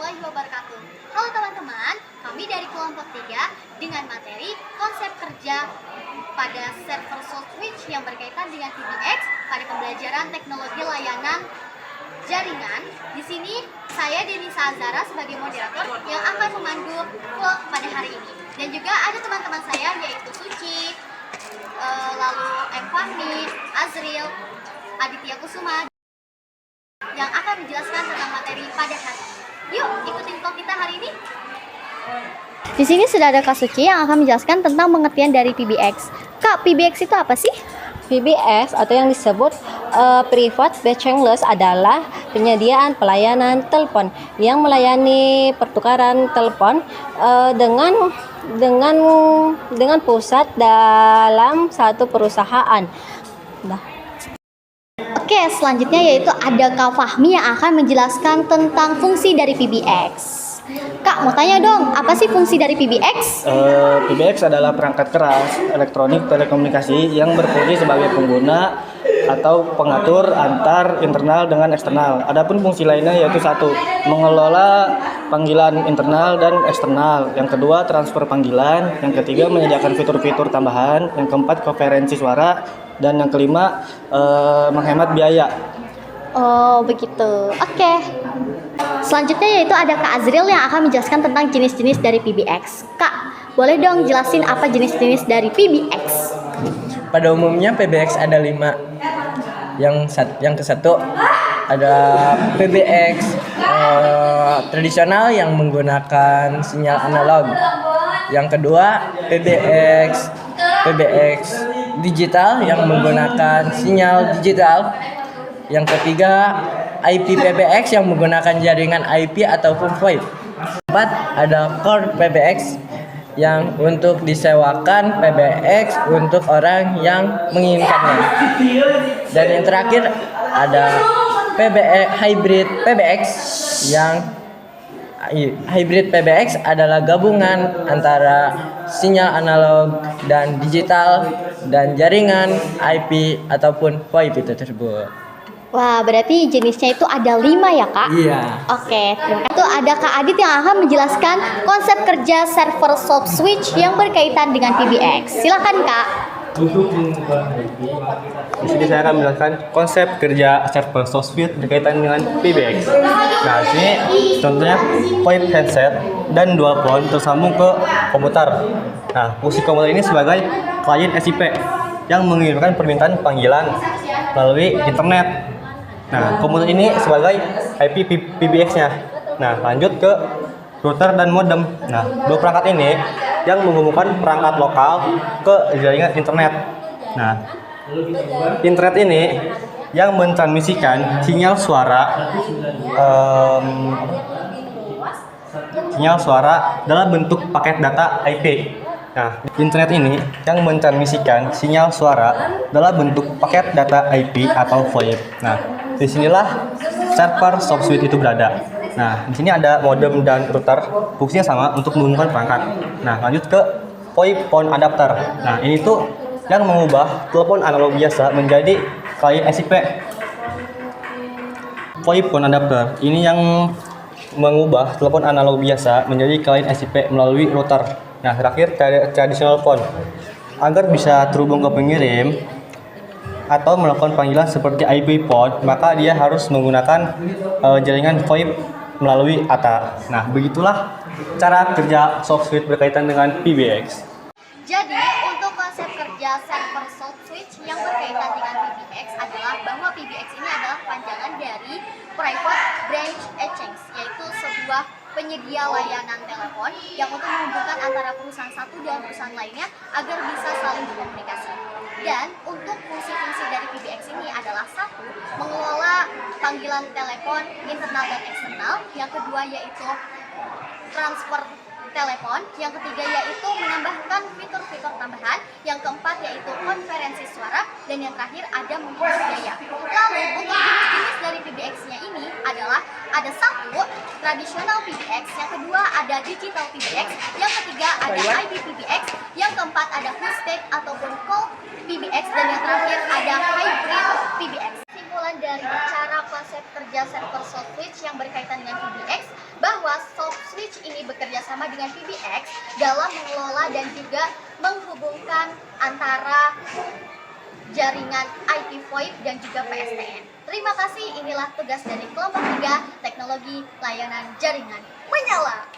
warahmatullahi wabarakatuh. Halo teman-teman, kami dari kelompok 3 dengan materi konsep kerja pada server soft switch yang berkaitan dengan PBX pada pembelajaran teknologi layanan jaringan. Di sini saya Denisa Azara sebagai moderator yang akan memandu vlog pada hari ini. Dan juga ada teman-teman saya yaitu Suci, lalu Fahmi, Azril, Aditya Kusuma yang akan menjelaskan tentang materi pada hari ini. Yuk, ikutin vlog kita hari ini. Di sini sudah ada Kak Suci yang akan menjelaskan tentang pengertian dari PBX. Kak, PBX itu apa sih? PBX atau yang disebut Private Backless adalah penyediaan pelayanan telepon yang melayani pertukaran telepon dengan pusat dalam satu perusahaan. Oke, selanjutnya yaitu ada Kak Fahmi yang akan menjelaskan tentang fungsi dari PBX. Kak, mau tanya dong, apa sih fungsi dari PBX? PBX adalah perangkat keras elektronik telekomunikasi yang berfungsi sebagai pengguna atau pengatur antar internal dengan eksternal. Adapun fungsi lainnya yaitu satu, mengelola panggilan internal dan eksternal. Yang kedua, transfer panggilan. Yang ketiga, menyediakan fitur-fitur tambahan. Yang keempat, konferensi suara. Dan yang kelima, menghemat biaya. Oh, begitu. Oke. Selanjutnya yaitu ada Kak Azril yang akan menjelaskan tentang jenis-jenis dari PBX. Kak, boleh dong jelasin apa jenis-jenis dari PBX? Pada umumnya PBX ada 5. Yang ke satu ada PBX tradisional yang menggunakan sinyal analog. Yang kedua PBX digital yang menggunakan sinyal digital. Yang ketiga IP PBX yang menggunakan jaringan IP ataupun VoIP. Keempat ada Core PBX yang untuk disewakan PBX untuk orang yang menginginkannya. Dan yang terakhir ada PBX Hybrid PBX adalah gabungan antara sinyal analog dan digital dan jaringan IP ataupun VoIP itu tersebut. Wah, berarti jenisnya itu ada 5 ya, Kak? Iya. Oke, terima kasih. Itu ada Kak Adit yang akan menjelaskan konsep kerja server soft switch yang berkaitan dengan PBX. Silakan, Kak. Di sini saya akan menjelaskan konsep kerja server soft switch berkaitan dengan PBX. Nah, di sini contohnya VoIP headset dan dual phone tersambung ke komputer. Nah, fungsi komputer ini sebagai klien SIP yang mengirimkan permintaan panggilan melalui internet. Nah, komputer ini sebagai IP PBX-nya. Nah, lanjut ke router dan modem. Nah, dua perangkat ini yang menghubungkan perangkat lokal ke jaringan internet. Nah, internet ini yang mentransmisikan sinyal suara dalam bentuk paket data IP. Nah, internet ini yang mentransmisikan sinyal suara dalam bentuk paket data IP atau VoIP. Nah, disinilah server soft switch itu berada. Nah, di sini ada modem dan router, fungsinya sama untuk menghubungkan perangkat. Nah, lanjut ke VoIP phone adapter. Nah, ini tuh yang mengubah telepon analog biasa menjadi klien SIP. VoIP phone adapter ini yang mengubah telepon analog biasa menjadi klien SIP melalui router. Nah, terakhir traditional phone. Agar bisa terhubung ke pengirim atau melakukan panggilan seperti IP phone, maka dia harus menggunakan jaringan VoIP melalui ATA. Nah, begitulah cara kerja soft switch berkaitan dengan PBX. Jadi, untuk konsep kerja server soft switch yang berkaitan dengan PBX adalah bahwa PBX ini adalah panjangan dari Private Branch Exchange, yaitu sebuah penyedia layanan telepon yang untuk menghubungkan antara perusahaan satu dan perusahaan lainnya agar bisa saling berkomunikasi. Dan untuk fungsi-fungsi dari PBX ini adalah satu, mengelola panggilan telepon internal dan eksternal. Yang kedua yaitu transfer telepon. Yang ketiga yaitu menambahkan fitur-fitur tambahan. Yang keempat yaitu konferensi suara. Dan yang terakhir ada menghemat biaya. Lalu untuk jenis-jenis dari PBX-nya ini adalah ada satu, tradisional PBX. Yang kedua ada digital PBX. Yang ketiga ada IP PBX. Yang keempat ada hosted ataupun call PBX. Dan yang terakhir ada hybrid PBX. Kesimpulan dari cara konsep kerja server soft switch yang berkaitan dengan PBX bahwa bersama dengan PBX dalam mengelola dan juga menghubungkan antara jaringan IP VoIP dan juga PSTN. Terima kasih, inilah tugas dari kelompok 3 Teknologi Layanan Jaringan. Menyala!